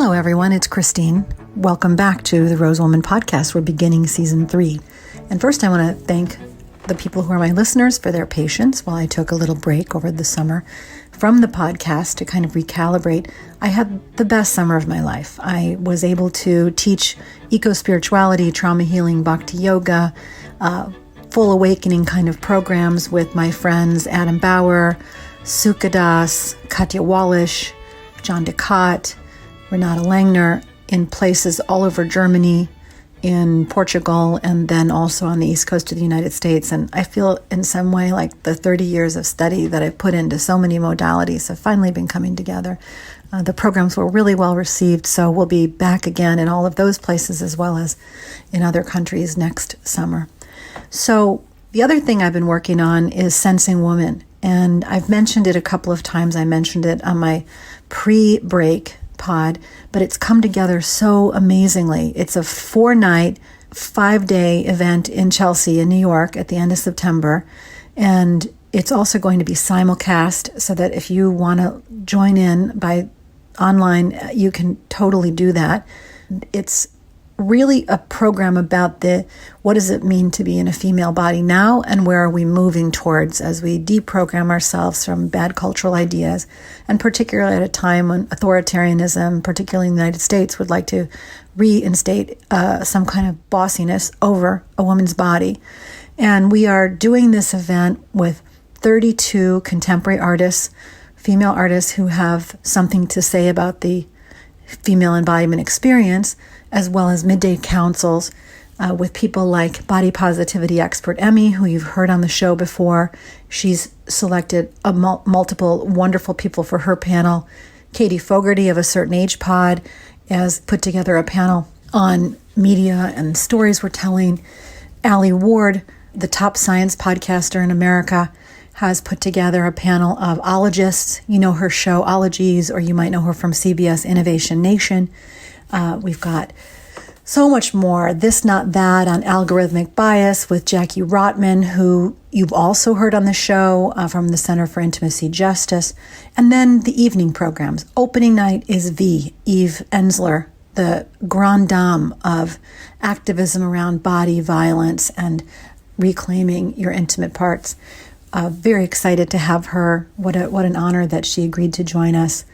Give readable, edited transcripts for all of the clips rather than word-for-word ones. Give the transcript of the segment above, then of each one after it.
Hello, everyone. It's Christine. Welcome back to the Rose Woman Podcast. We're beginning season 3. And first, I want to thank the people who are my listeners for their patience while I took a little break over the summer from the podcast to kind of recalibrate. I had the best summer of my life. I was able to teach eco-spirituality, trauma healing, bhakti yoga, full awakening kind of programs with my friends Adam Bauer, Sukadas, Katya Wallish, John DeCott, Renata Langner, in places all over Germany, in Portugal, and then also on the East Coast of the United States. And I feel in some way like the 30 years of study that I've put into so many modalities have finally been coming together. The programs were really well received, so we'll be back again in all of those places as well as in other countries next summer. So the other thing I've been working on is Sensing Woman. And I've mentioned it a couple of times. I mentioned it on my pre-break pod, but it's come together so amazingly. It's a 4-night, 5-day event in Chelsea in New York at the end of September. And it's also going to be simulcast so that if you want to join in by online, you can totally do that. It's really a program about what does it mean to be in a female body now, and where are we moving towards as we deprogram ourselves from bad cultural ideas, and particularly at a time when authoritarianism, particularly in the United States, would like to reinstate some kind of bossiness over a woman's body. And we are doing this event with 32 contemporary artists, female artists who have something to say about the female embodiment experience, as well as midday councils with people like body positivity expert Emmy, who you've heard on the show before. She's selected multiple wonderful people for her panel. Katie Fogarty of A Certain Age Pod has put together a panel on media and stories we're telling. Allie Ward, the top science podcaster in America, has put together a panel of ologists. You know her show Ologies, or you might know her from CBS Innovation Nation. We've got so much more. This, Not That on algorithmic bias with Jackie Rotman, who you've also heard on the show from the Center for Intimacy Justice. And then the evening programs. Opening night is Eve Ensler, the grande dame of activism around body violence and reclaiming your intimate parts. Very excited to have her. What an honor that she agreed to join us.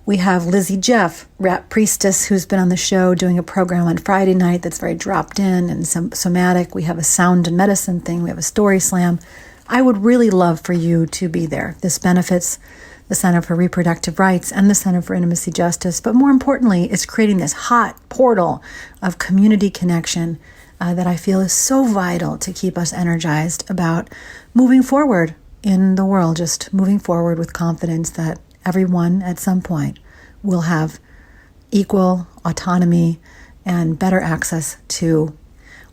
We have Lizzie Jeff, rap priestess, who's been on the show doing a program on Friday night that's very dropped in and somatic. We have a sound and medicine thing. We have a story slam. I would really love for you to be there. This benefits the Center for Reproductive Rights and the Center for Intimacy Justice. But more importantly, it's creating this hot portal of community connection that I feel is so vital to keep us energized about moving forward in the world, just moving forward with confidence that everyone at some point will have equal autonomy and better access to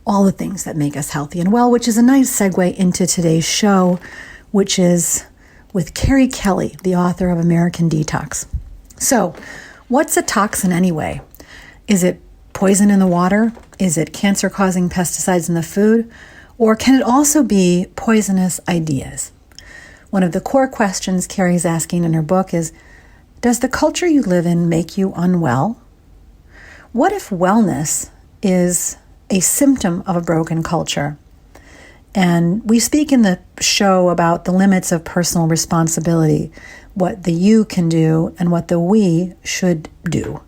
all the things that make us healthy and well, which is a nice segue into today's show, which is with Kerri Kelly, the author of American Detox. So, what's a toxin anyway? Is it poison in the water? Is it cancer-causing pesticides in the food? Or can it also be poisonous ideas? One of the core questions Kerri's asking in her book is, does the culture you live in make you unwell? What if wellness is a symptom of a broken culture? And we speak in the show about the limits of personal responsibility, what the you can do and what the we should do.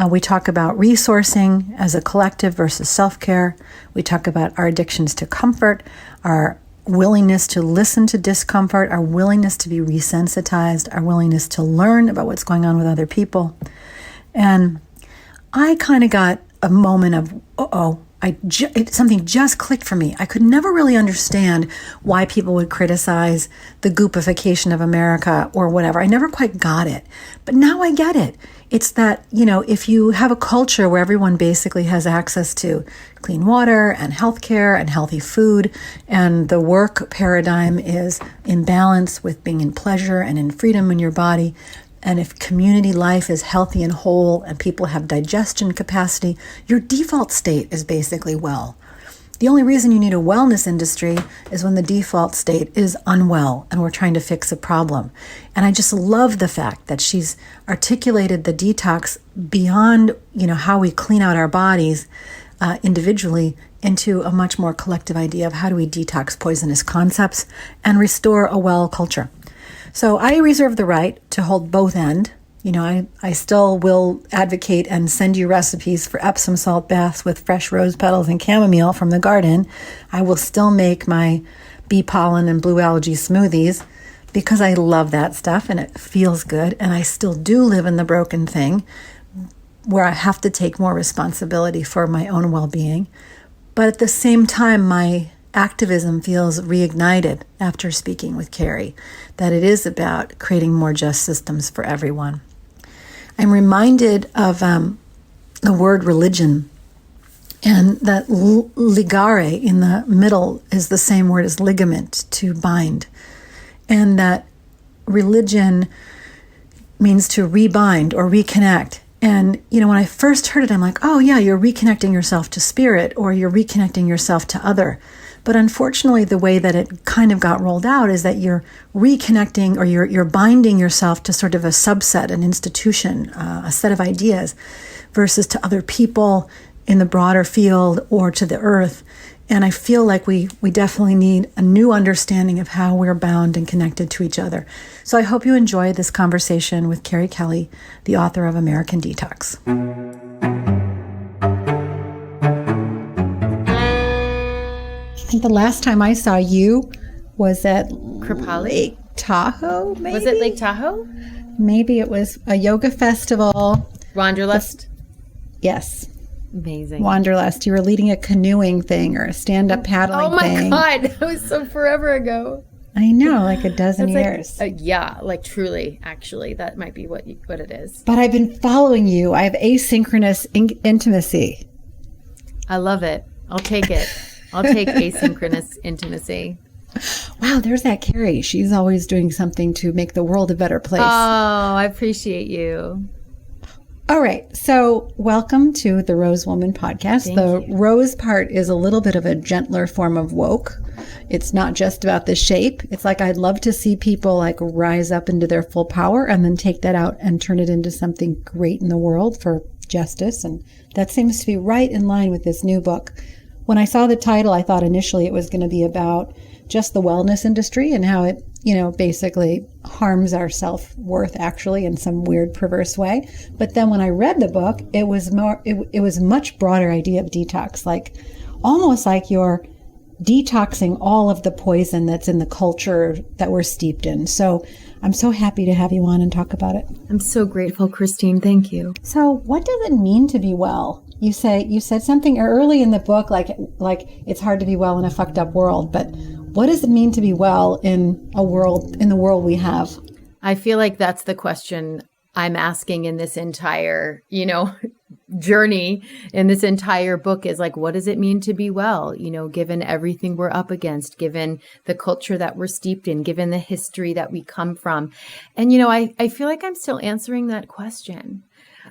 We talk about resourcing as a collective versus self-care. We talk about our addictions to comfort, our willingness to listen to discomfort, our willingness to be resensitized, our willingness to learn about what's going on with other people. And I kind of got a moment of, something just clicked for me. I could never really understand why people would criticize the goopification of America or whatever. I never quite got it. But now I get it. It's that, if you have a culture where everyone basically has access to clean water and healthcare and healthy food, and the work paradigm is in balance with being in pleasure and in freedom in your body, and if community life is healthy and whole and people have digestion capacity, your default state is basically well. The only reason you need a wellness industry is when the default state is unwell and we're trying to fix a problem. And I just love the fact that she's articulated the detox beyond, how we clean out our bodies individually into a much more collective idea of how do we detox poisonous concepts and restore a well culture. So I reserve the right to hold both ends. I still will advocate and send you recipes for Epsom salt baths with fresh rose petals and chamomile from the garden. I will still make my bee pollen and blue algae smoothies because I love that stuff and it feels good. And I still do live in the broken thing where I have to take more responsibility for my own well-being. But at the same time, my activism feels reignited after speaking with Kerri, that it is about creating more just systems for everyone. I'm reminded of the word religion, and that ligare in the middle is the same word as ligament, to bind, and that religion means to rebind or reconnect. And, when I first heard it, I'm like, oh yeah, you're reconnecting yourself to spirit, or you're reconnecting yourself to other. But unfortunately, the way that it kind of got rolled out is that you're reconnecting, or you're binding yourself to sort of a subset, an institution, a set of ideas, versus to other people in the broader field or to the earth. And I feel like we definitely need a new understanding of how we're bound and connected to each other. So I hope you enjoy this conversation with Kerri Kelly, the author of American Detox. I think the last time I saw you was at Lake Tahoe, maybe? Was it Lake Tahoe? Maybe it was a yoga festival. Wanderlust? Yes. Amazing. Wanderlust. You were leading a canoeing thing or a stand-up paddling thing. Oh my God. That was so forever ago. I know, like a dozen years. Like truly, actually, that might be what it is. But I've been following you. I have asynchronous intimacy. I love it. I'll take it. I'll take asynchronous intimacy. Wow, there's that Kerri. She's always doing something to make the world a better place. Oh, I appreciate you. All right. So welcome to the Rose Woman podcast. Thank the you. Rose part is a little bit of a gentler form of woke. It's not just about the shape. It's like I'd love to see people like rise up into their full power and then take that out and turn it into something great in the world for justice. And that seems to be right in line with this new book. When I saw the title, I thought initially it was going to be about just the wellness industry and how it, basically harms our self-worth actually in some weird, perverse way. But then when I read the book, it was a much broader idea of detox, like almost like you're detoxing all of the poison that's in the culture that we're steeped in. So I'm so happy to have you on and talk about it. I'm so grateful, Christine. Thank you. So what does it mean to be well? You said something early in the book, like it's hard to be well in a fucked up world, but what does it mean to be well in the world we have? I feel like that's the question I'm asking in this entire, journey in this entire book is like, what does it mean to be well? Given everything we're up against, given the culture that we're steeped in, given the history that we come from. And, I feel like I'm still answering that question.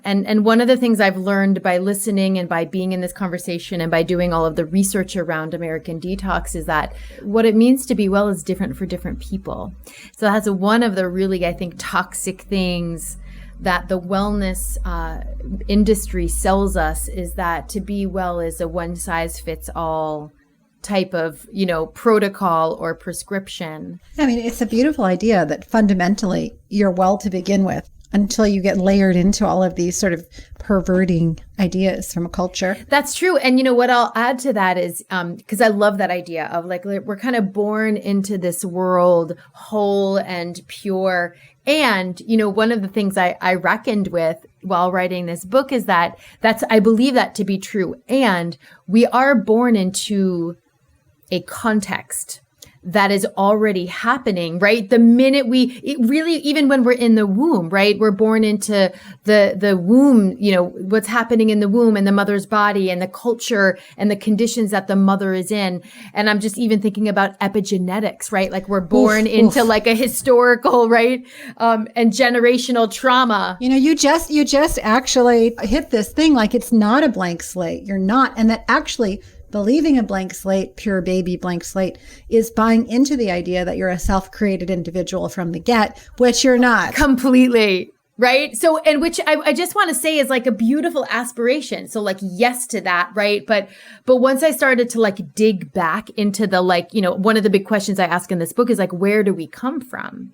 And one of the things I've learned by listening and by being in this conversation and by doing all of the research around American Detox is that what it means to be well is different for different people. So that's one of the really, I think, toxic things that the wellness industry sells us, is that to be well is a one-size-fits-all type of, protocol or prescription. I mean, it's a beautiful idea that fundamentally you're well to begin with, until you get layered into all of these sort of perverting ideas from a culture. That's true. And what I'll add to that is, because I love that idea of like, we're kind of born into this world whole and pure. And, one of the things I reckoned with while writing this book is I believe that to be true. And we are born into a context that is already happening, right? The minute even when we're in the womb, right? We're born into the womb, what's happening in the womb and the mother's body and the culture and the conditions that the mother is in. And I'm just even thinking about epigenetics, right? Like we're born into like a historical, right? And generational trauma. You just actually hit this thing, like it's not a blank slate. You're not. And that actually believing a blank slate, pure baby blank slate, is buying into the idea that you're a self-created individual from the get, which you're not. Completely. Right. So, and which I just want to say is like a beautiful aspiration. So like, yes to that. Right. But once I started to like dig back into the, like, you know, one of the big questions I ask in this book is like, where do we come from?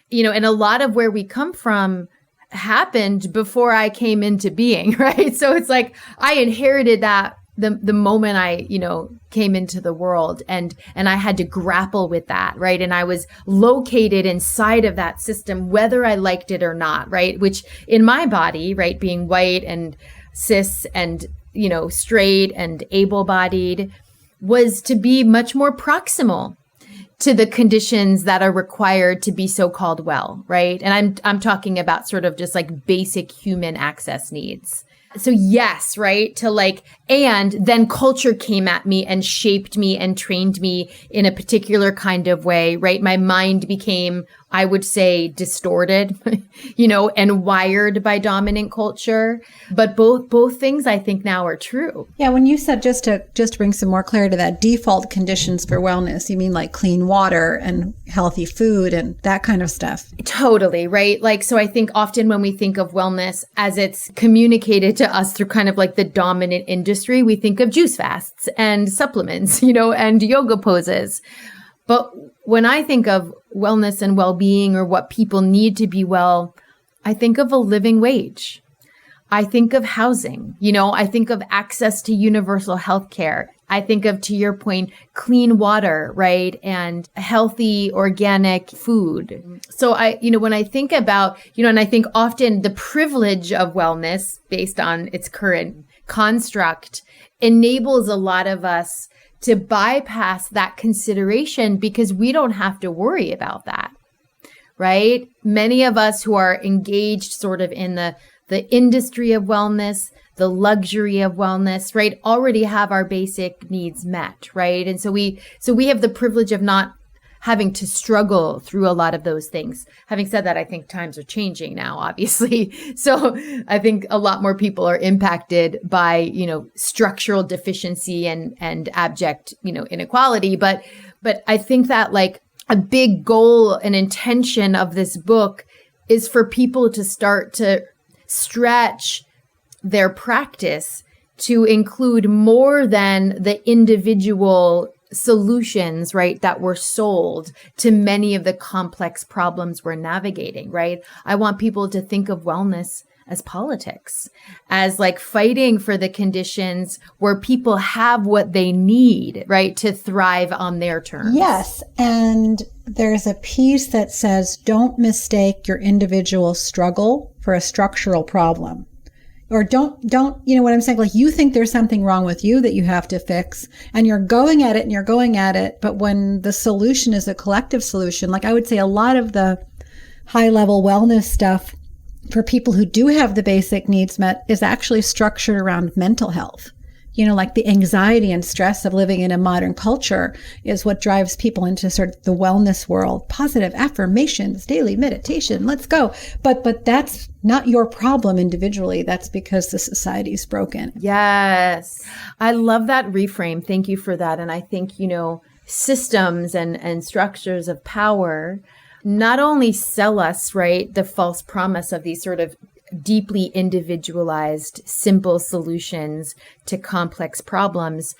You know, and a lot of where we come from happened before I came into being. Right. So it's like, I inherited that the moment I, you know, came into the world, and I had to grapple with that, right? And I was located inside of that system, whether I liked it or not, right? Which in my body, right, being white and cis and, you know, straight and able-bodied, was to be much more proximal to the conditions that are required to be so-called well, right? And I'm talking about sort of just like basic human access needs. So yes, right, to like, and then culture came at me and shaped me and trained me in a particular kind of way, right? My mind became, I would say, distorted, you know, and wired by dominant culture. But both things I think now are true. Yeah, when you said, just to bring some more clarity to that, default conditions for wellness, you mean like clean water and healthy food and that kind of stuff? Totally, right? Like, so I think often when we think of wellness as it's communicated to us through kind of like the dominant industry, we think of juice fasts and supplements, you know, and yoga poses. But when I think of wellness and well-being, or what people need to be well, I think of a living wage. I think of housing, you know, I think of access to universal health care. I think of, to your point, clean water, right? And healthy, organic food. So when I think about, you know, and I think often the privilege of wellness based on its current construct enables a lot of us to bypass that consideration because we don't have to worry about that, right? Many of us who are engaged sort of in the industry of wellness, the luxury of wellness, right, already have our basic needs met, right? And so we have the privilege of not having to struggle through a lot of those things. Having said that, I think times are changing now, obviously. So I think a lot more people are impacted by, you know, structural deficiency and abject, you know, inequality. But I think that like a big goal and intention of this book is for people to start to stretch their practice to include more than the individual solutions, right, that were sold to many of the complex problems we're navigating, right? I want people to think of wellness as politics, as like fighting for the conditions where people have what they need, right, to thrive on their terms. Yes. And there's a piece that says, don't mistake your individual struggle for a structural problem. Or don't, you know what I'm saying? Like, you think there's something wrong with you that you have to fix, and you're going at it. But when the solution is a collective solution, like I would say a lot of the high level wellness stuff for people who do have the basic needs met is actually structured around mental health. You know, like the anxiety and stress of living in a modern culture is what drives people into sort of the wellness world. Positive affirmations, daily meditation, let's go. But that's not your problem individually. That's because the society's broken. Yes. I love that reframe. Thank you for that. And I think, you know, systems and structures of power not only sell us, right, the false promise of these sort of deeply individualized, simple solutions to complex problems,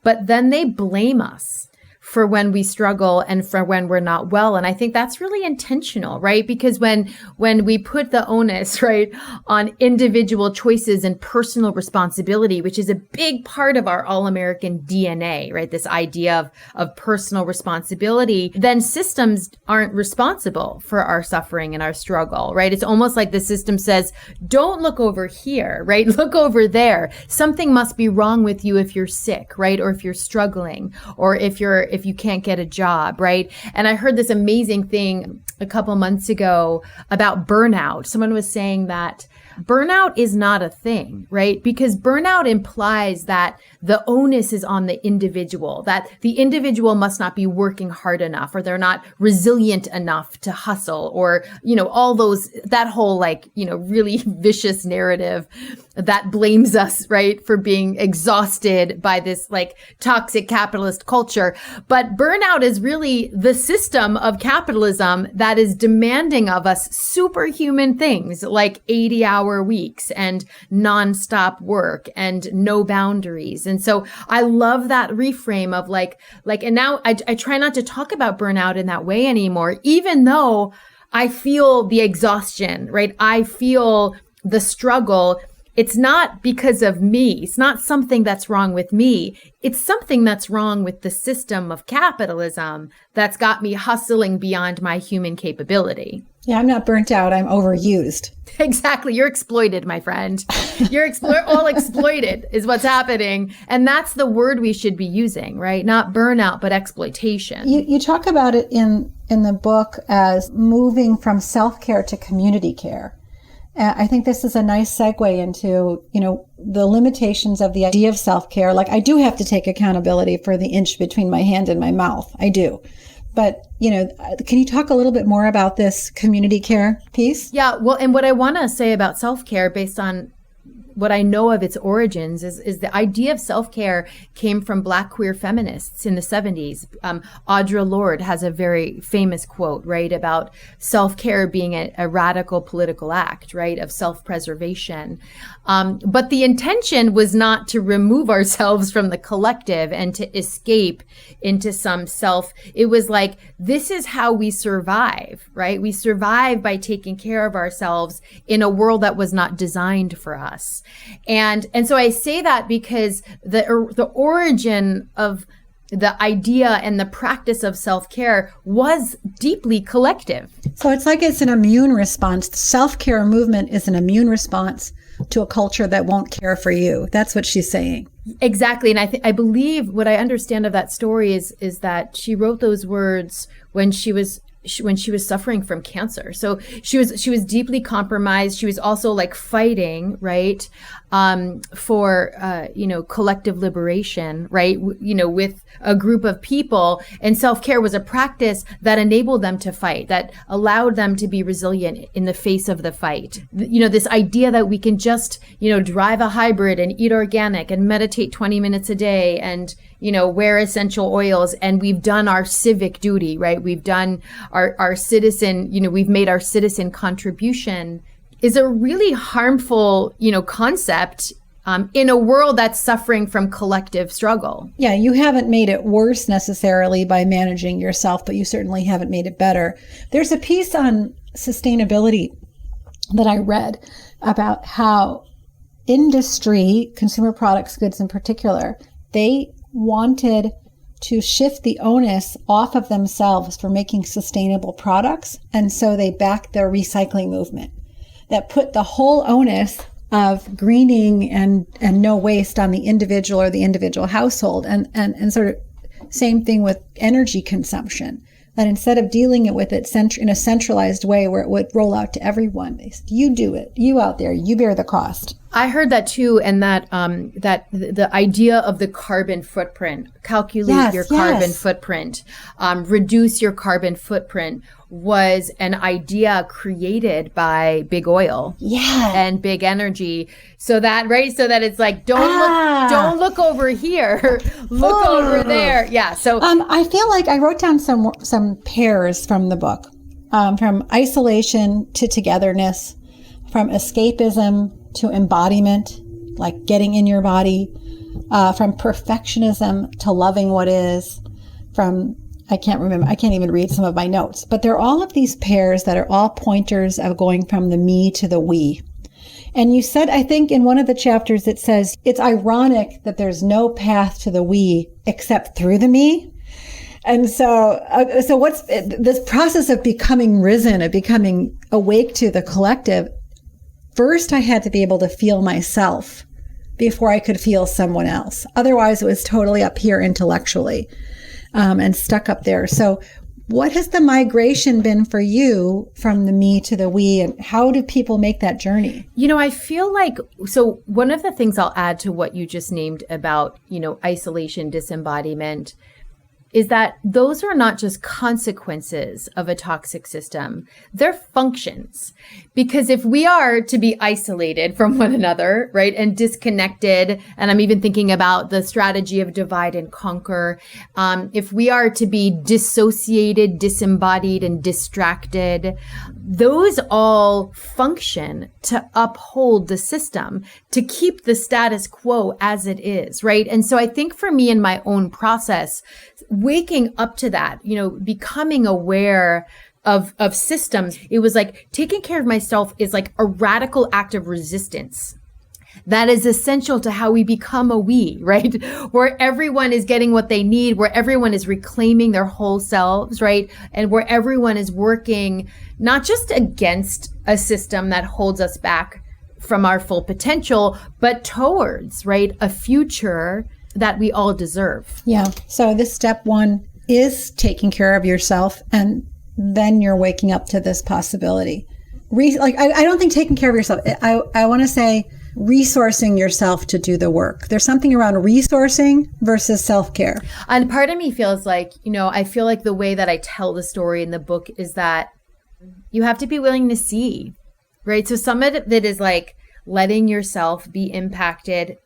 but then they blame us for when we struggle and for when we're not well. And I think that's really intentional, right? Because when we put the onus, right, on individual choices and personal responsibility, which is a big part of our all-American DNA, right? This idea of personal responsibility, then systems aren't responsible for our suffering and our struggle, right? It's almost like the system says, don't look over here, right? Look over there. Something must be wrong with you if you're sick, right? Or if you're struggling, or if you're if you can't get a job, right? And I heard this amazing thing a couple months ago about burnout. Someone was saying that burnout is not a thing, right? Because burnout implies that the onus is on the individual, that the individual must not be working hard enough, or they're not resilient enough to hustle, or, all those, that whole really vicious narrative that blames us, right, for being exhausted by this toxic capitalist culture. But burnout is really the system of capitalism that is demanding of us superhuman things like 80-hour weeks and nonstop work and no boundaries. And so I love that reframe of and now I try not to talk about burnout in that way anymore, even though I feel the exhaustion, right? I feel the struggle. It's not because of me. It's not something that's wrong with me. It's something that's wrong with the system of capitalism that's got me hustling beyond my human capability. Yeah, I'm not burnt out. I'm overused. Exactly. You're exploited, my friend. You're all exploited is what's happening. And that's the word we should be using, right? Not burnout, but exploitation. You talk about it in the book as moving from self-care to community care. I think this is a nice segue into, the limitations of the idea of self-care. I do have to take accountability for the inch between my hand and my mouth. I do. But, can you talk a little bit more about this community care piece? Yeah. Well, and what I want to say about self-care based on what I know of its origins is the idea of self-care came from Black queer feminists in the 70s. Audre Lorde has a very famous quote, right, about self-care being a radical political act, right, of self-preservation. But the intention was not to remove ourselves from the collective and to escape into some self. It was this is how we survive, right? We survive by taking care of ourselves in a world that was not designed for us. And so I say that because the origin of the idea and the practice of self-care was deeply collective. So it's an immune response. The self-care movement is an immune response to a culture that won't care for you. That's what she's saying. Exactly. And I believe what I understand of that story is that she wrote those words when she was suffering from cancer. So she was deeply compromised. She was also fighting, right, for collective liberation, right, with a group of people. And self-care was a practice that enabled them to fight, that allowed them to be resilient in the face of the fight. This idea that we can just drive a hybrid and eat organic and meditate 20 minutes a day and wear essential oils, and we've done our civic duty, right? We've done our citizen, we've made our citizen contribution, is a really harmful, concept in a world that's suffering from collective struggle. Yeah, you haven't made it worse necessarily by managing yourself, but you certainly haven't made it better. There's a piece on sustainability that I read about how industry, consumer products, goods in particular, they wanted to shift the onus off of themselves for making sustainable products. And so they backed their recycling movement that put the whole onus of greening and no waste on the individual or the individual household. And sort of same thing with energy consumption, that instead of dealing it with it in a centralized way where it would roll out to everyone, you do it, you out there, you bear the cost. I heard that too, and that the idea of the carbon footprint, calculate your carbon footprint, reduce your carbon footprint, was an idea created by big oil and big energy. So that it's don't look over here, look over there. Yeah. So I feel like I wrote down some pairs from the book, from isolation to togetherness, from escapism to embodiment, like getting in your body, from perfectionism to loving what is, from I can't even read some of my notes, but there are all of these pairs that are all pointers of going from the me to the we. And you said, I think in one of the chapters, it says, it's ironic that there's no path to the we except through the me. And so what's this process of becoming risen, of becoming awake to the collective? First, I had to be able to feel myself before I could feel someone else. Otherwise, it was totally up here intellectually. and stuck up there. So what has the migration been for you from the me to the we, and how do people make that journey? I feel like, so one of the things I'll add to what you just named about, isolation, disembodiment, is that those are not just consequences of a toxic system, they're functions. Because if we are to be isolated from one another, right, and disconnected, and I'm even thinking about the strategy of divide and conquer, if we are to be dissociated, disembodied, and distracted, those all function to uphold the system, to keep the status quo as it is, right? And so I think for me in my own process, waking up to that, becoming aware of systems, it was like taking care of myself is like a radical act of resistance that is essential to how we become a we, right? Where everyone is getting what they need, where everyone is reclaiming their whole selves, right? And where everyone is working not just against a system that holds us back from our full potential, but towards, right, a future that we all deserve. Yeah. So this step one is taking care of yourself, and then you're waking up to this possibility. I don't think taking care of yourself, I want to say resourcing yourself to do the work. There's something around resourcing versus self-care. And part of me feels like, I feel like the way that I tell the story in the book is that you have to be willing to see, right? So some of it is like letting yourself be impacted,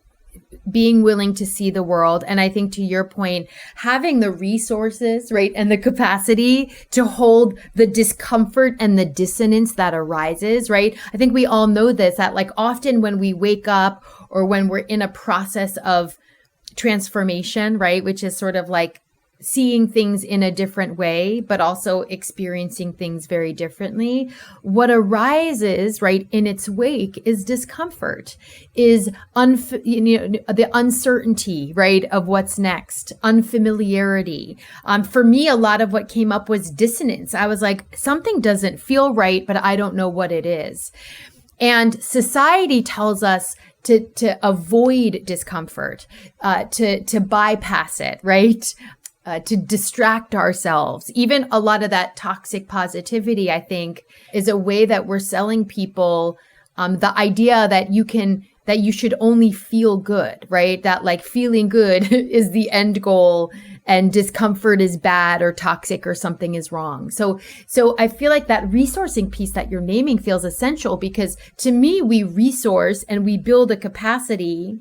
being willing to see the world. And I think to your point, having the resources, right, and the capacity to hold the discomfort and the dissonance that arises, right? I think we all know this, that like often when we wake up or when we're in a process of transformation, right, which is sort of like seeing things in a different way, but also experiencing things very differently. What arises, right, in its wake is discomfort, is the uncertainty, right, of what's next, unfamiliarity. For me, a lot of what came up was dissonance. I was like, something doesn't feel right, but I don't know what it is. And society tells us to avoid discomfort, to bypass it, right? To distract ourselves. Even a lot of that toxic positivity, I think, is a way that we're selling people the idea that you should only feel good, right? That like feeling good is the end goal and discomfort is bad or toxic or something is wrong. So I feel like that resourcing piece that you're naming feels essential, because to me, we resource and we build a capacity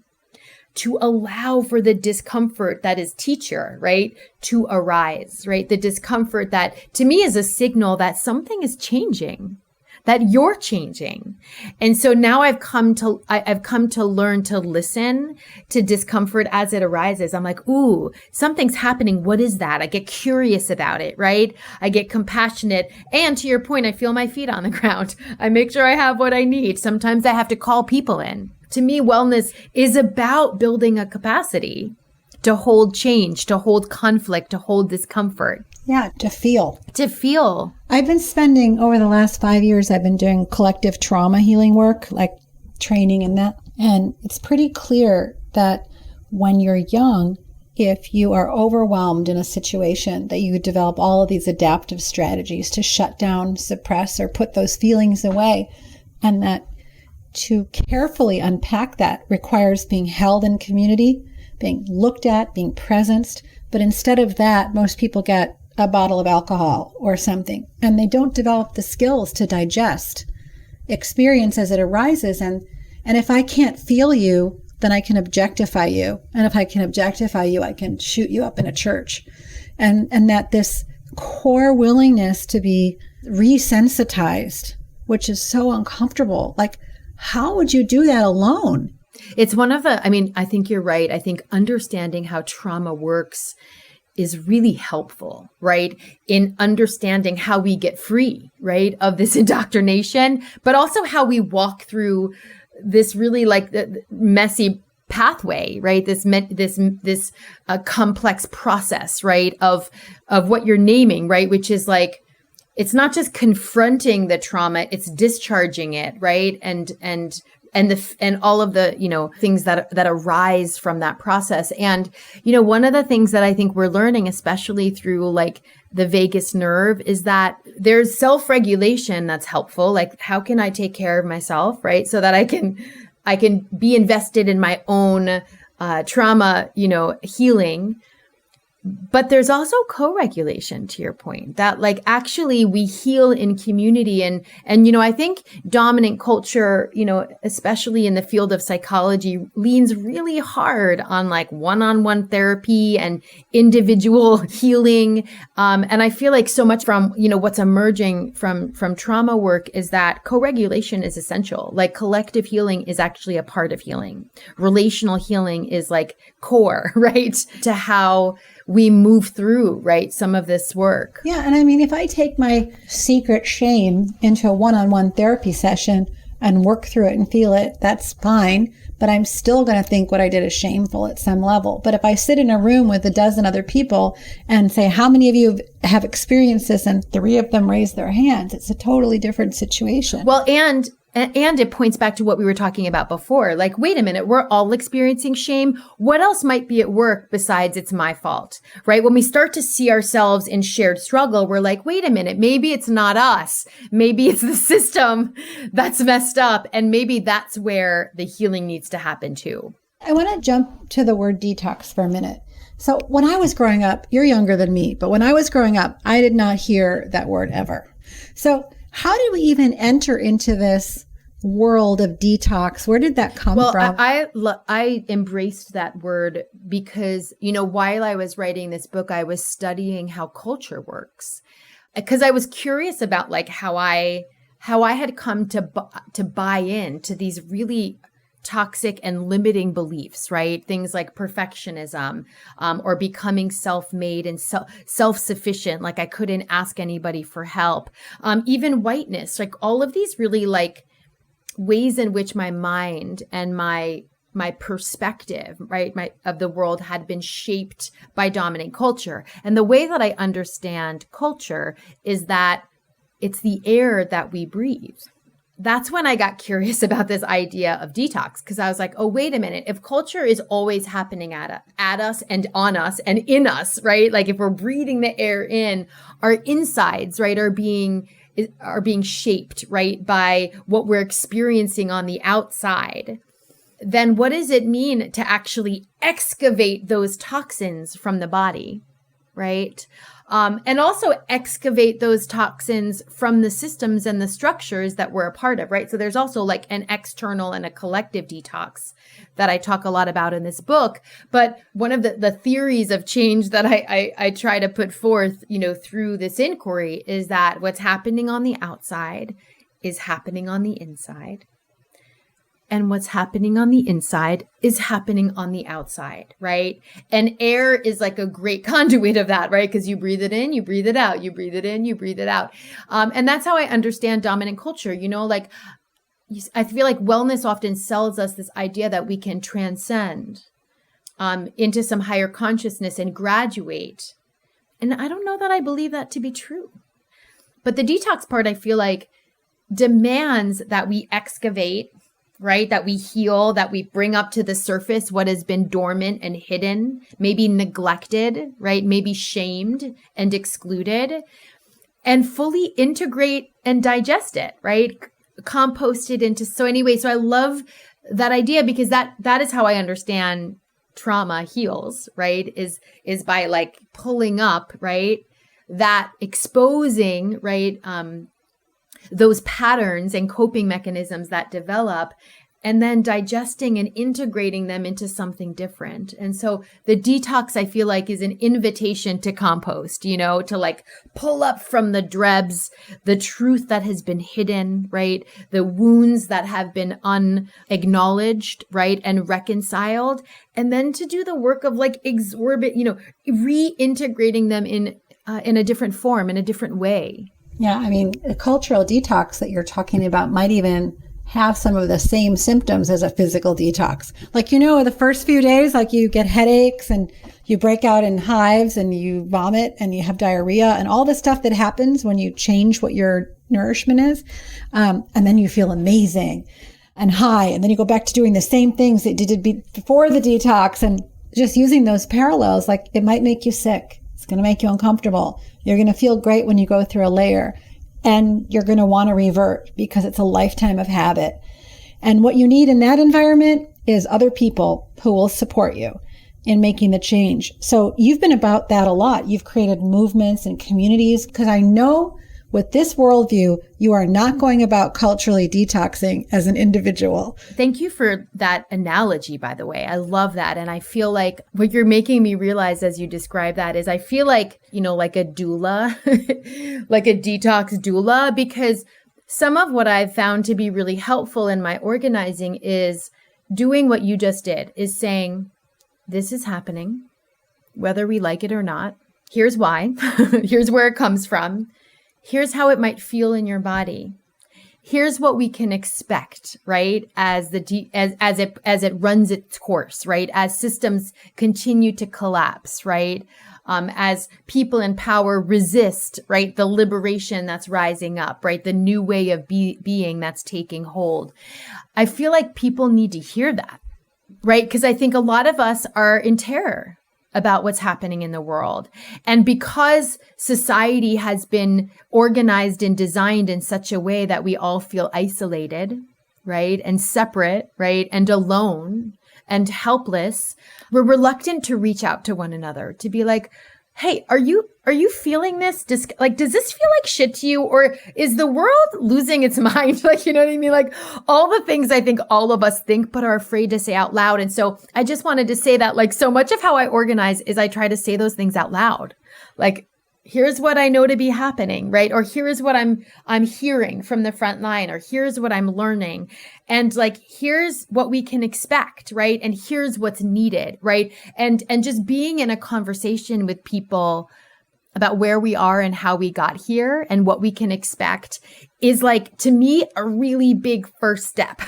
to allow for the discomfort that is teacher, right, to arise, right? The discomfort that to me is a signal that something is changing, that you're changing. And so now I've come to learn to listen to discomfort as it arises. I'm like, ooh, something's happening. What is that? I get curious about it, right? I get compassionate. And to your point, I feel my feet on the ground. I make sure I have what I need. Sometimes I have to call people in. To me, wellness is about building a capacity to hold change, to hold conflict, to hold discomfort. Yeah, to feel. To feel. I've been spending, over the last 5 years, I've been doing collective trauma healing work, like training in that. And it's pretty clear that when you're young, if you are overwhelmed in a situation, that you develop all of these adaptive strategies to shut down, suppress, or put those feelings away. And that to carefully unpack that requires being held in community, being looked at, being presenced. But instead of that, most people get a bottle of alcohol or something, and they don't develop the skills to digest experience as it arises. And if I can't feel you, then I can objectify you. And if I can objectify you, I can shoot you up in a church. And that this core willingness to be resensitized, which is so uncomfortable, like, how would you do that alone? It's one of the, I think you're right. I think understanding how trauma works is really helpful, right? In understanding how we get free, right, of this indoctrination, but also how we walk through this really like messy pathway, right? This complex process, right? Of what you're naming, right? Which is like, it's not just confronting the trauma, it's discharging it, right? And and all of the, things that arise from that process. And, one of the things that I think we're learning, especially through like the vagus nerve, is that there's self-regulation that's helpful. Like, how can I take care of myself, right? So that I can be invested in my own trauma, healing. But there's also co-regulation, to your point, that like actually we heal in community. And I think dominant culture, especially in the field of psychology, leans really hard on like one-on-one therapy and individual healing. And I feel like so much from, what's emerging from trauma work is that co-regulation is essential. Like collective healing is actually a part of healing. Relational healing is like core, right, to how we move through, right, some of this work. Yeah. And I mean, if I take my secret shame into a one-on-one therapy session and work through it and feel it, that's fine. But I'm still going to think what I did is shameful at some level. But if I sit in a room with a dozen other people and say, how many of you have experienced this? And 3 of them raise their hands, it's a totally different situation. Well, and it points back to what we were talking about before. Like, wait a minute, we're all experiencing shame. What else might be at work besides it's my fault, right? When we start to see ourselves in shared struggle, we're like, wait a minute, maybe it's not us. Maybe it's the system that's messed up. And maybe that's where the healing needs to happen too. I want to jump to the word detox for a minute. So when I was growing up, you're younger than me, but when I was growing up, I did not hear that word ever. So how did we even enter into this world of detox? Where did that come from? I embraced that word because, while I was writing this book, I was studying how culture works, because I was curious about like how I had come to buy into these really toxic and limiting beliefs, right? Things like perfectionism, or becoming self-made and self-sufficient. Like I couldn't ask anybody for help. Even whiteness, like all of these really like ways in which my mind and my perspective, right, of the world had been shaped by dominant culture. And the way that I understand culture is that it's the air that we breathe. That's when I got curious about this idea of detox, because I was like, oh, wait a minute. If culture is always happening at us and on us and in us, right? Like if we're breathing the air in, our insides, right, are being shaped, right, by what we're experiencing on the outside, then what does it mean to actually excavate those toxins from the body, right? And also excavate those toxins from the systems and the structures that we're a part of, right? So there's also like an external and a collective detox that I talk a lot about in this book. But one of the theories of change that I try to put forth, through this inquiry is that what's happening on the outside is happening on the inside. And what's happening on the inside is happening on the outside, right? And air is like a great conduit of that, right? Because you breathe it in, you breathe it out, you breathe it in, you breathe it out. And that's how I understand dominant culture. Like I feel like wellness often sells us this idea that we can transcend into some higher consciousness and graduate. And I don't know that I believe that to be true. But the detox part, I feel like, demands that we excavate, right? That we heal, that we bring up to the surface what has been dormant and hidden, maybe neglected, right? Maybe shamed and excluded, and fully integrate and digest it, right? Compost it into. So I love that idea, because that is how I understand trauma heals, right? Is by like pulling up, right? That exposing, right? Those patterns and coping mechanisms that develop, and then digesting and integrating them into something different. And so the detox, I feel like, is an invitation to compost, to like pull up from the drebs, the truth that has been hidden, right? The wounds that have been unacknowledged, right? And reconciled. And then to do the work of like reintegrating them in a different form, in a different way. Yeah, I mean, a cultural detox that you're talking about might even have some of the same symptoms as a physical detox. Like, the first few days, like you get headaches and you break out in hives and you vomit and you have diarrhea and all the stuff that happens when you change what your nourishment is. And then you feel amazing. and high. And then you go back to doing the same things that you did before the detox, and just using those parallels, like it might make you sick. It's going to make you uncomfortable. You're going to feel great when you go through a layer, and you're going to want to revert because it's a lifetime of habit. And what you need in that environment is other people who will support you in making the change. So you've been about that a lot. You've created movements and communities, because I know with this worldview, you are not going about culturally detoxing as an individual. Thank you for that analogy, by the way. I love that. And I feel like what you're making me realize as you describe that is I feel like, like a doula, like a detox doula, because some of what I've found to be really helpful in my organizing is doing what you just did, is saying, this is happening, whether we like it or not. Here's why. Here's where it comes from. Here's how it might feel in your body. Here's what we can expect, right? As it runs its course, right? As systems continue to collapse, right? As people in power resist, right? The liberation that's rising up, right? The new way of being that's taking hold. I feel like people need to hear that, right? Because I think a lot of us are in terror about what's happening in the world. And because society has been organized and designed in such a way that we all feel isolated, right? And separate, right? And alone and helpless, we're reluctant to reach out to one another, to be like, hey, are you feeling this? Does this feel like shit to you? Or is the world losing its mind? Like, you know what I mean? Like all the things I think all of us think, but are afraid to say out loud. And so I just wanted to say that, like, so much of how I organize is I try to say those things out loud. Like, here's what I know to be happening, right? Or here is what I'm hearing from the front line, or here's what I'm learning. And like, here's what we can expect, right? And here's what's needed, right? And just being in a conversation with people about where we are and how we got here and what we can expect is, like, to me, a really big first step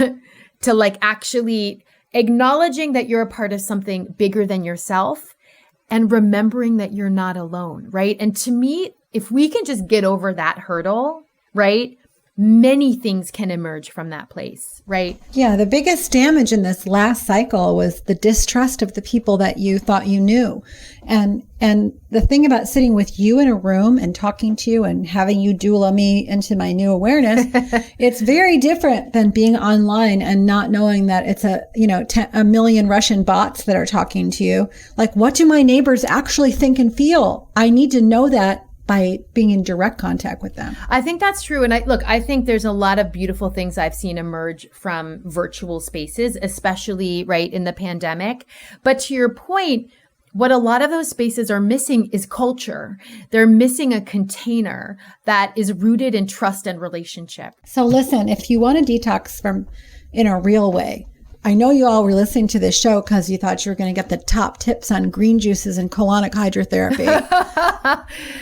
to like actually acknowledging that you're a part of something bigger than yourself and remembering that you're not alone, right? And to me, if we can just get over that hurdle, right, many things can emerge from that place, right? Yeah, the biggest damage in this last cycle was the distrust of the people that you thought you knew. And the thing about sitting with you in a room and talking to you and having you doula me into my new awareness, it's very different than being online and not knowing that it's a million Russian bots that are talking to you. Like, what do my neighbors actually think and feel? I need to know that by being in direct contact with them. I think that's true. And I think there's a lot of beautiful things I've seen emerge from virtual spaces, especially right in the pandemic. But to your point, what a lot of those spaces are missing is culture. They're missing a container that is rooted in trust and relationship. So listen, if you want to detox in a real way, I know you all were listening to this show because you thought you were going to get the top tips on green juices and colonic hydrotherapy.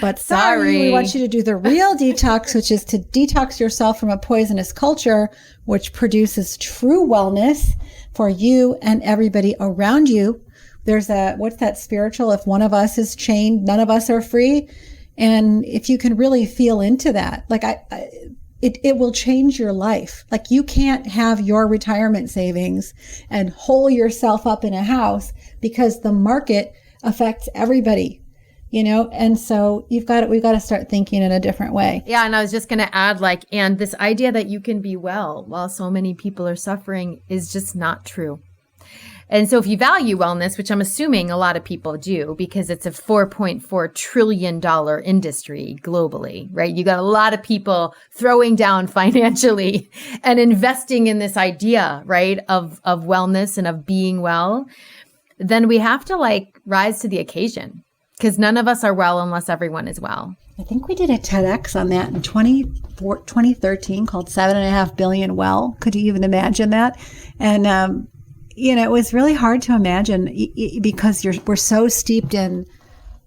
But sorry, we want you to do the real detox, which is to detox yourself from a poisonous culture, which produces true wellness for you and everybody around you. There's what's that spiritual? If one of us is chained, none of us are free. And if you can really feel into that, like it will change your life. Like, you can't have your retirement savings and hole yourself up in a house because the market affects everybody, And so we've got to start thinking in a different way. Yeah. And I was just going to add, and this idea that you can be well while so many people are suffering is just not true. And so if you value wellness, which I'm assuming a lot of people do, because it's a $4.4 trillion industry globally, right? You got a lot of people throwing down financially and investing in this idea, right, of wellness and of being well, then we have to rise to the occasion, because none of us are well unless everyone is well. I think we did a TEDx on that in 2013 called 7.5 billion well. Could you even imagine that? And, it was really hard to imagine because we're so steeped in,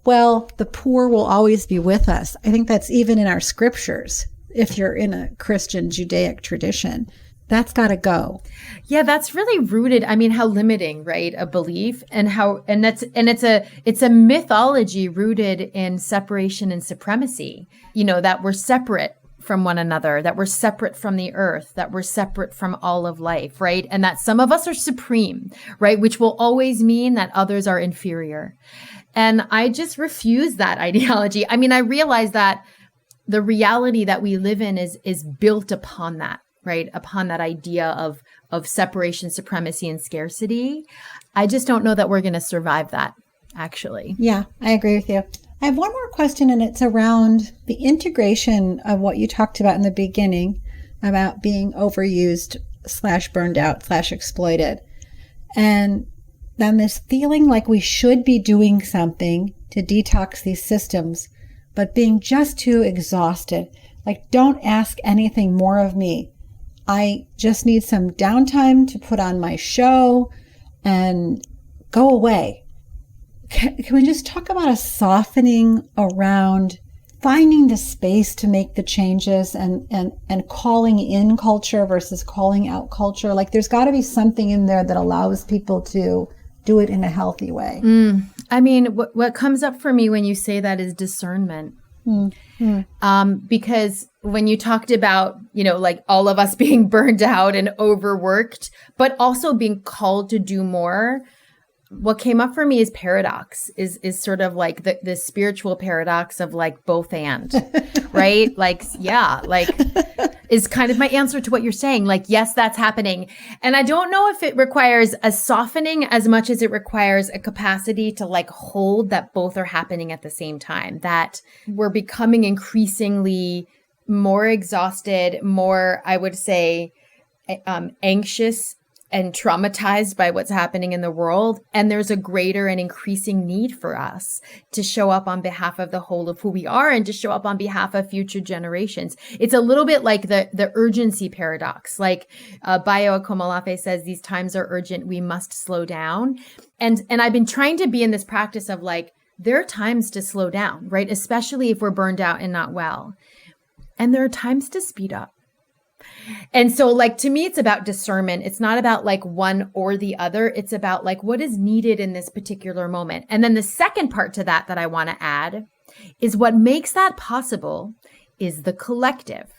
the poor will always be with us. I think that's even in our scriptures. If you're in a Christian Judaic tradition, that's got to go. Yeah, that's really rooted. I mean, how limiting, right? A belief it's a mythology rooted in separation and supremacy, that we're separate from one another, that we're separate from the earth, that we're separate from all of life, right? And that some of us are supreme, right? Which will always mean that others are inferior. And I just refuse that ideology. I mean, I realize that the reality that we live in is built upon that, right? Upon that idea of separation, supremacy, and scarcity. I just don't know that we're going to survive that, actually. Yeah, I agree with you. I have one more question, and it's around the integration of what you talked about in the beginning about being overused / burned out / exploited. And then this feeling like we should be doing something to detox these systems, but being just too exhausted. Like, don't ask anything more of me. I just need some downtime to put on my show and go away. Can we just talk about a softening around finding the space to make the changes and calling in culture versus calling out culture? Like, there's got to be something in there that allows people to do it in a healthy way. I mean, what comes up for me when you say that is discernment. Because when you talked about, like all of us being burned out and overworked, but also being called to do more, what came up for me is paradox, is sort of like the spiritual paradox of like both and, right? Like, yeah, like is kind of my answer to what you're saying. Like, yes, that's happening. And I don't know if it requires a softening as much as it requires a capacity to like hold that both are happening at the same time, that we're becoming increasingly more exhausted, more, I would say, anxious and traumatized by what's happening in the world. And there's a greater and increasing need for us to show up on behalf of the whole of who we are and to show up on behalf of future generations. It's a little bit like the urgency paradox. Like Bayo Akomolafe says, these times are urgent. We must slow down. And I've been trying to be in this practice of like, there are times to slow down, right? Especially if we're burned out and not well. And there are times to speed up. And so like, to me, it's about discernment. It's not about like one or the other. It's about like what is needed in this particular moment. And then the second part to that I want to add is what makes that possible is the collective.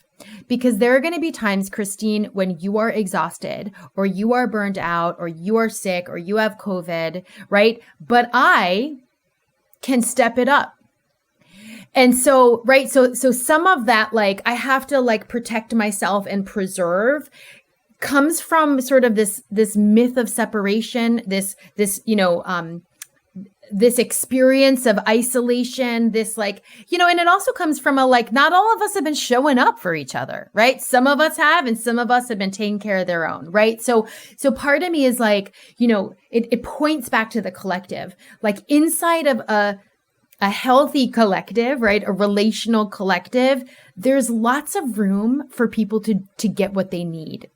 Because there are going to be times, Christine, when you are exhausted or you are burned out or you are sick or you have COVID, right? But I can step it up. And so, right. So some of that, like, I have to like protect myself and preserve comes from sort of this myth of separation, this experience of isolation, this like, and it also comes from a, like, not all of us have been showing up for each other, right? Some of us have, and some of us have been taking care of their own, right? So part of me is like, it points back to the collective, like inside of a healthy collective, right? A relational collective, there's lots of room for people to get what they need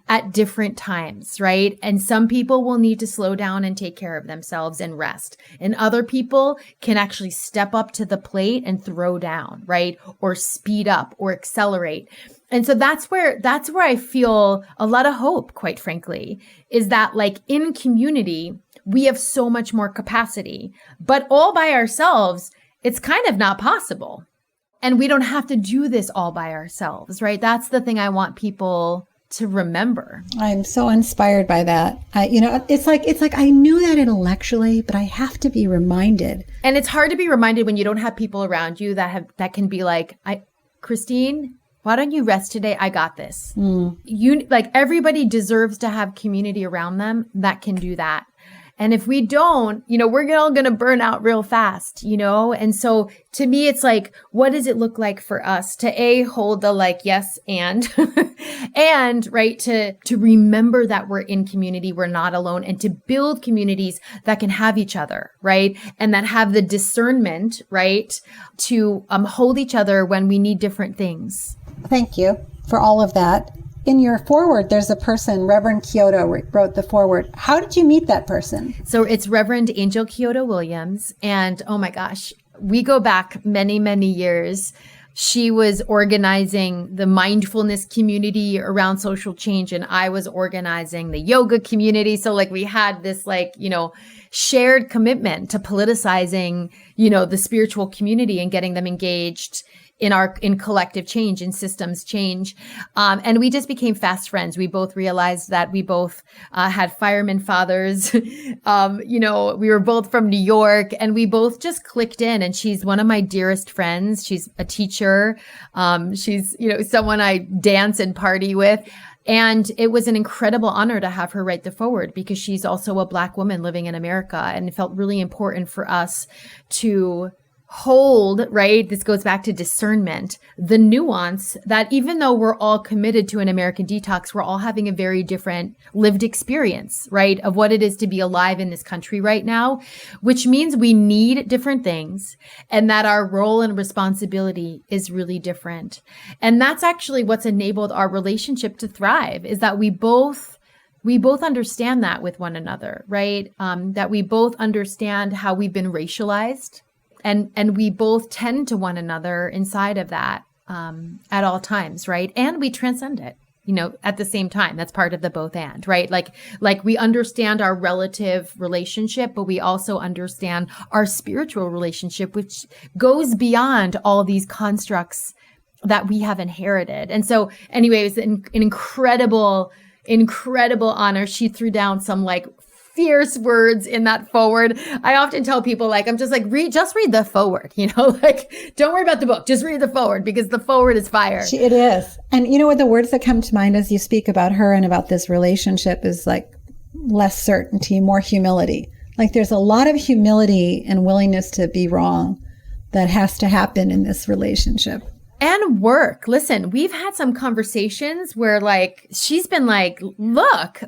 at different times, right? And some people will need to slow down and take care of themselves and rest. And other people can actually step up to the plate and throw down, right? Or speed up or accelerate. And so that's where I feel a lot of hope, quite frankly, is that like in community, we have so much more capacity, but all by ourselves, it's kind of not possible. And we don't have to do this all by ourselves, right? That's the thing I want people to remember. I'm so inspired by that. It's like I knew that intellectually, but I have to be reminded. And it's hard to be reminded when you don't have people around you that can be like, Christine, why don't you rest today? I got this. Everybody deserves to have community around them that can do that. And if we don't, we're all going to burn out real fast, And so to me, it's like, what does it look like for us to hold the like, yes, and, and right, to remember that we're in community, we're not alone, and to build communities that can have each other, right? And that have the discernment, right, to hold each other when we need different things. Thank you for all of that. In your foreword, there's a person, Reverend Kyoto, wrote the foreword. How did you meet that person? So it's Reverend Angel Kyoto Williams. And oh my gosh, we go back many, many years. She was organizing the mindfulness community around social change, and I was organizing the yoga community. So like we had this like, shared commitment to politicizing, the spiritual community and getting them engaged in collective change, in systems change. And we just became fast friends. We both realized that we both had firemen fathers. We were both from New York, and we both just clicked in. And she's one of my dearest friends. She's a teacher. She's, someone I dance and party with. And it was an incredible honor to have her write the foreword, because she's also a Black woman living in America. And it felt really important for us to hold, right? This goes back to discernment, the nuance that even though we're all committed to an American detox, we're all having a very different lived experience, right? Of what it is to be alive in this country right now, which means we need different things, and that our role and responsibility is really different. And that's actually what's enabled our relationship to thrive, is that we both understand that with one another, right? That we both understand how we've been racialized. And we both tend to one another inside of that at all times, right? And we transcend it, at the same time. That's part of the both and, right? Like we understand our relative relationship, but we also understand our spiritual relationship, which goes beyond all these constructs that we have inherited. And so anyway, it was an incredible honor. She threw down some fierce words in that forward. I often tell people, I'm just read the forward, don't worry about the book, just read the forward, because the forward is fire. It is. And what the words that come to mind as you speak about her and about this relationship is less certainty, more humility. There's a lot of humility and willingness to be wrong that has to happen in this relationship. And work. Listen, we've had some conversations where she's been look,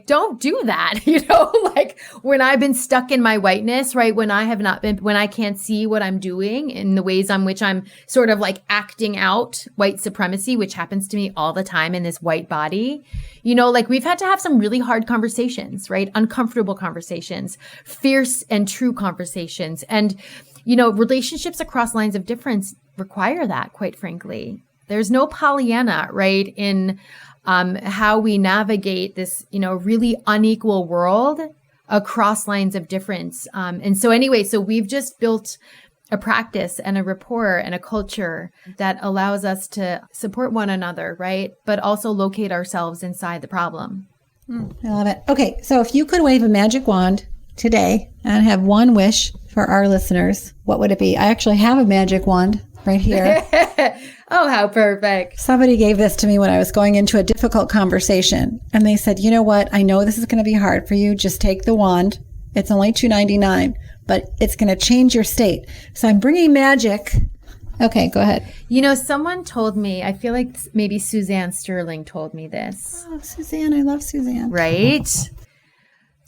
don't do that. When I've been stuck in my whiteness, right? When I can't see what I'm doing in the ways on which I'm sort of acting out white supremacy, which happens to me all the time in this white body. We've had to have some really hard conversations, right? Uncomfortable conversations, fierce and true conversations. And relationships across lines of difference require that, quite frankly. There's no Pollyanna, right, in how we navigate this, really unequal world across lines of difference. And so anyway, so we've just built a practice and a rapport and a culture that allows us to support one another, right, but also locate ourselves inside the problem. I love it. Okay, so if you could wave a magic wand today and have one wish for our listeners, what would it be? I actually have a magic wand right here. Oh, how perfect. Somebody gave this to me when I was going into a difficult conversation, and they said, you know what? I know this is going to be hard for you. Just take the wand. It's only $2.99, but it's going to change your state. So I'm bringing magic. Okay, go ahead. Someone told me, I feel like maybe Suzanne Sterling told me this. Oh, Suzanne. I love Suzanne. Right?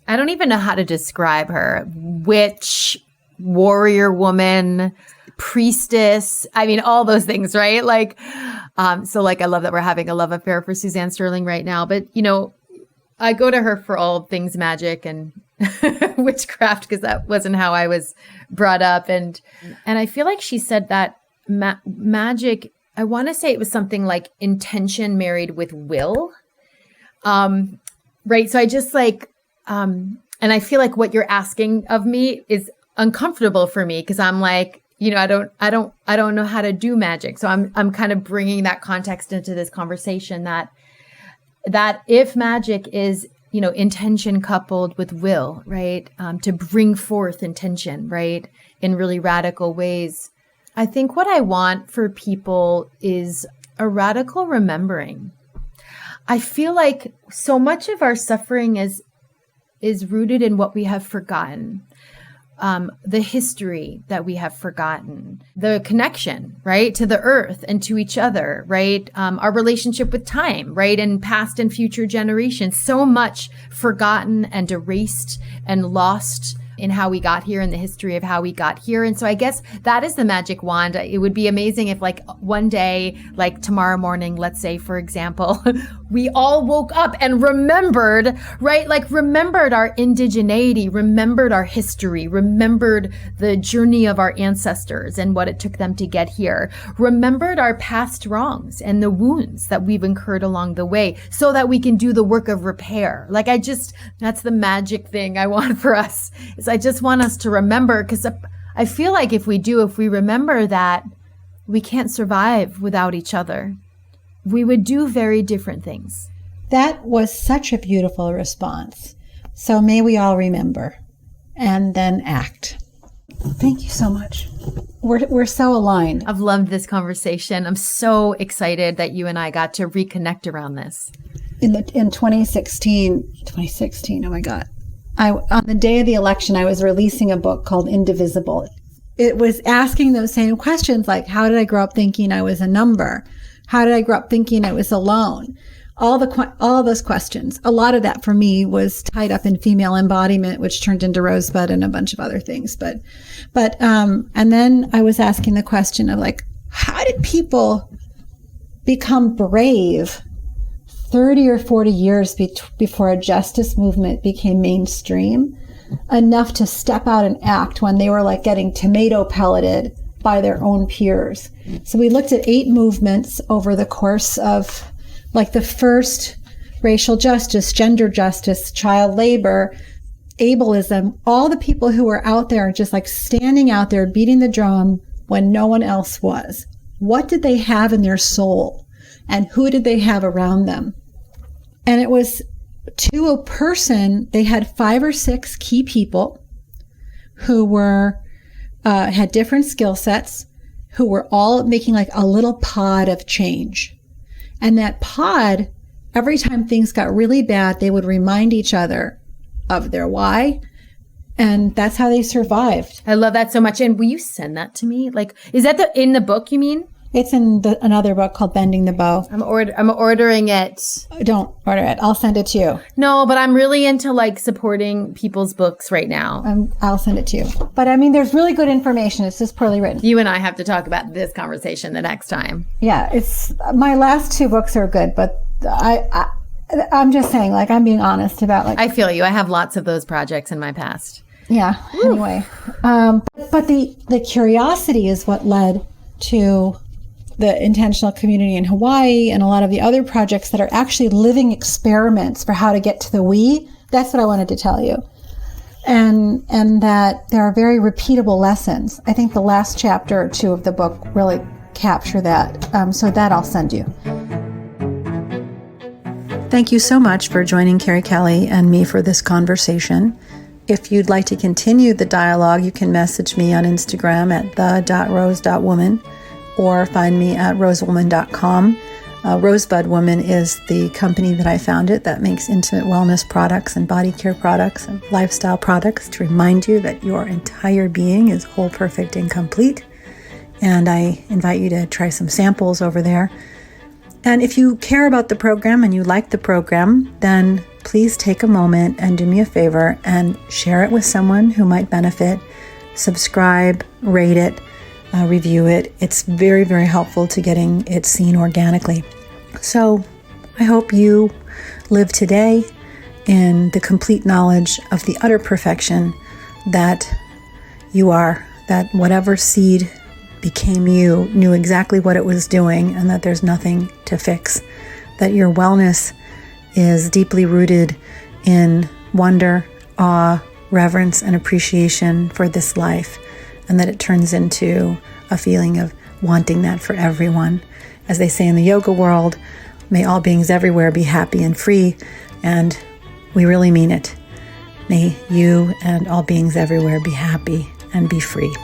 I don't even know how to describe her. Witch, warrior woman, priestess. I mean, all those things, right? I love that we're having a love affair for Suzanne Sterling right now. But, I go to her for all things magic and witchcraft, because that wasn't how I was brought up. And I feel like she said that magic, I want to say it was something like intention married with will. Right. So I just and I feel like what you're asking of me is uncomfortable for me, because I'm I don't know how to do magic. So I'm kind of bringing that context into this conversation that if magic is, intention coupled with will, right? To bring forth intention, right? In really radical ways. I think what I want for people is a radical remembering. I feel like so much of our suffering is rooted in what we have forgotten. The history that we have forgotten, the connection, right, to the earth and to each other, right, our relationship with time, right, and past and future generations, so much forgotten and erased and lost in how we got here, in the history of how we got here. And so I guess that is the magic wand. It would be amazing if one day, tomorrow morning, let's say, for example, we all woke up and remembered, right? Remembered our indigeneity, remembered our history, remembered the journey of our ancestors and what it took them to get here, remembered our past wrongs and the wounds that we've incurred along the way, so that we can do the work of repair. That's the magic thing I want for us. I just want us to remember, because I feel like if we remember that we can't survive without each other. We would do very different things. That was such a beautiful response. So may we all remember and then act. Thank you so much. We're so aligned. I've loved this conversation. I'm so excited that you and I got to reconnect around this. In 2016, oh my God. On the day of the election, I was releasing a book called Indivisible. It was asking those same questions, like, how did I grow up thinking I was a number? How did I grow up thinking I was alone? All of those questions. A lot of that for me was tied up in female embodiment, which turned into Rosebud and a bunch of other things. But and then I was asking the question of, like, how did people become brave 30 or 40 years before a justice movement became mainstream enough to step out and act when they were like getting tomato pelleted by their own peers? So we looked at 8 movements over the course of, like, the first racial justice, gender justice, child labor, ableism, all the people who were out there just like standing out there beating the drum when no one else was. What did they have in their soul? And who did they have around them? And it was, to a person, they had 5 or 6 key people who were had different skill sets, who were all making like a little pod of change. And that pod, every time things got really bad, they would remind each other of their why. And that's how they survived. I love that so much. And will you send that to me? Like, is that in the book, you mean? It's in another book called Bending the Bow. I'm ordering it. Don't order it. I'll send it to you. No, but I'm really into like supporting people's books right now. I'll send it to you. But I mean, there's really good information. It's just poorly written. You and I have to talk about this conversation the next time. Yeah, it's my last 2 books are good, but I'm just saying, like, I'm being honest about, like, I feel you. I have lots of those projects in my past. Yeah. Woo. Anyway, but the curiosity is what led to the intentional community in Hawaii and a lot of the other projects that are actually living experiments for how to get to the we. That's what I wanted to tell you. And that there are very repeatable lessons. I think the last chapter or 2 of the book really capture that. So that I'll send you. Thank you so much for joining Kerri Kelly and me for this conversation. If you'd like to continue the dialogue, you can message me on Instagram at the.rose.woman or find me at rosewoman.com. Rosebud Woman is the company that I founded that makes intimate wellness products and body care products and lifestyle products to remind you that your entire being is whole, perfect, and complete. And I invite you to try some samples over there. And if you care about the program and you like the program, then please take a moment and do me a favor and share it with someone who might benefit. Subscribe, rate it, review it. It's very, very helpful to getting it seen organically. So I hope you live today in the complete knowledge of the utter perfection that you are, that whatever seed became you knew exactly what it was doing and that there's nothing to fix, that your wellness is deeply rooted in wonder, awe, reverence, and appreciation for this life, and that it turns into a feeling of wanting that for everyone. As they say in the yoga world, may all beings everywhere be happy and free, and we really mean it. May you and all beings everywhere be happy and be free.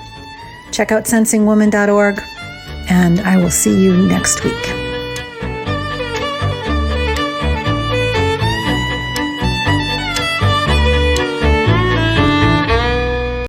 Check out sensingwoman.org, and I will see you next week.